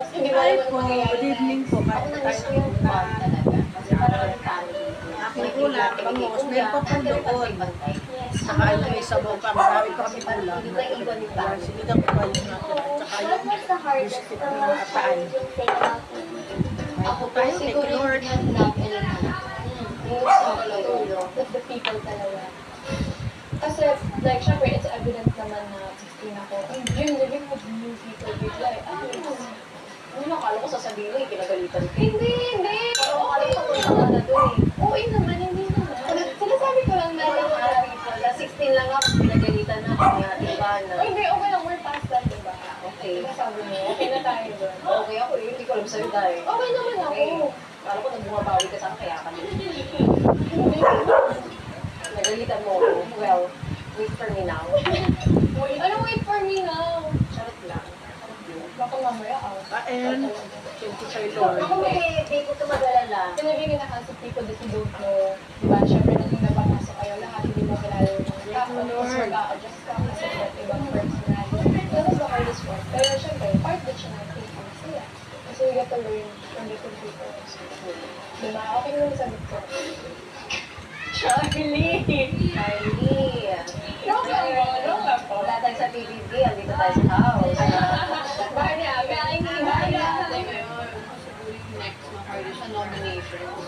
Hindi mo Hi naman po, mangyayari. good evening po. Ako na-miss ko yung bond talaga. Kasi parang family. Aking ulam, bangus, may papundoon. Saka yung may sabaw pa, marami pa kami ulam. Kaya sinigang ko pa yung natin. At saka yung biscuit na ataan. Ako po Tayo, thank siguro you, Lord. yung love element. Yung sa tulong with the people talaga. Kasi, like, syempre, it's evident naman na 16 ako. And you're living with new people bigla eh. Ano, nakala ko sasabihin mo, pinagalitan ko. Hindi. Parang akala ko papunta ka na dun eh. Oo naman, hindi naman. Sinasabi ko lang na lahat. Na 16 lang ako, pinagalitan na ako, diba na. Hindi, okay lang, we're past that, diba? Okay. Sabi mo, okay na tayo dun. Okay ako eh, hindi ko alam sa'yo dahil. Okay naman ako. Akala ko nang bumabawi ka sa akin, kaya ka nagalitan mo ako. Well, wait for me now. Ano wait for me now? Charot lang. Baka mamaya Kain. Thank you sa'yo, Lord. Ako hindi ko ito mag-alala. Pinabigyan na kasi people that you don't know. Diba? Siyempre, nung napapasok kayo, lahat hindi mo kilala yung tapos mag-a-adjust ka kasi sa ibang personality. That was the hardest part. Pero siyempre, part that siya natin ang masaya. Kasi we get to learn from different people. Diba? Okay naman sagot ko. Charlie! Joke lang po. Wala tayo sa PBB, andito tayo sa house. Bahay ni Abby. Bahay ni Abby. Next na card siya, nominations.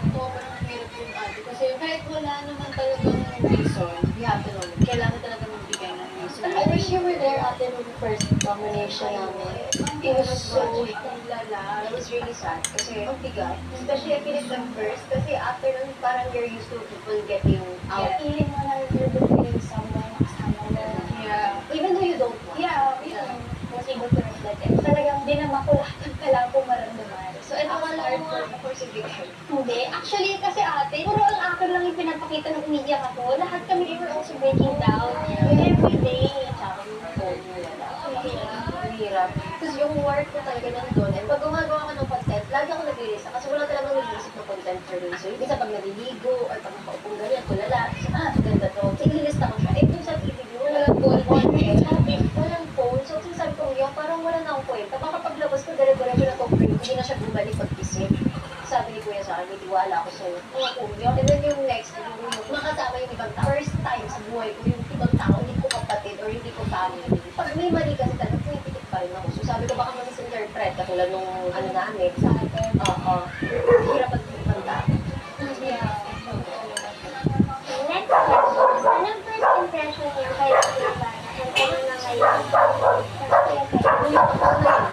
Sobrang hirap yung ate. Kasi kahit wala naman talagang reason, we have to know. Kailangan talaga magbigay ng reason. I wish you were there at the first nomination namin. It was so lala. It was really sad. Kasi ang bigat. Especially I finished them first. Kasi after nun, parang you're used to people getting out. Yeah. Feeling mo na you're between someone kasama mo. Yeah. Even though you don't want. Yeah, was able to reflect it. Talagang dinamakulakan ka lang kung maramdaman. So, ito Ako was lang hard mo for for si Victor. Hindi. Actually, kasi ate, puro ang akin lang yung pinapakita ng umiiyak ako. Lahat kami, we were also breaking down every day. Tsaka yung phone mo wala. Ang hirap. Tapos yung work ko talaga nandun. And pag gumagawa ka ng content, lagi ako nag-release. Kasi wala talagang nag-iisip ng content for me. So, minsan pag naliligo, or pag nakaupong ganyan, tulala. Ganda to. Sinilista ko siya. Eh, kung sa TV, walang phone. Walang phone. So, sinasabi ko, yung parang wala na akong kwenta. Baka paglabas ko, dire-diretso na itong print. Hindi na siya bumalik pag-isip. Sabi ni Kuya sa akin, may tiwala ako sa'yo. Oo, Kuya. And then yung next, yung makasama yung ibang tao. First time sa buhay ko, yung ibang tao, hindi ko kapatid or hindi ko family. Pag may mali kasi talaga, pumipikit pa rin ako. So sabi ko, baka mag-misinterpret, katulad nung ano namin. sa atin. Oo. Hirap pag ibang tao. Yeah. Next question. Anong first impression niyo kay Kuya Bara? And ano na ngayon? Kay Kuya Bara?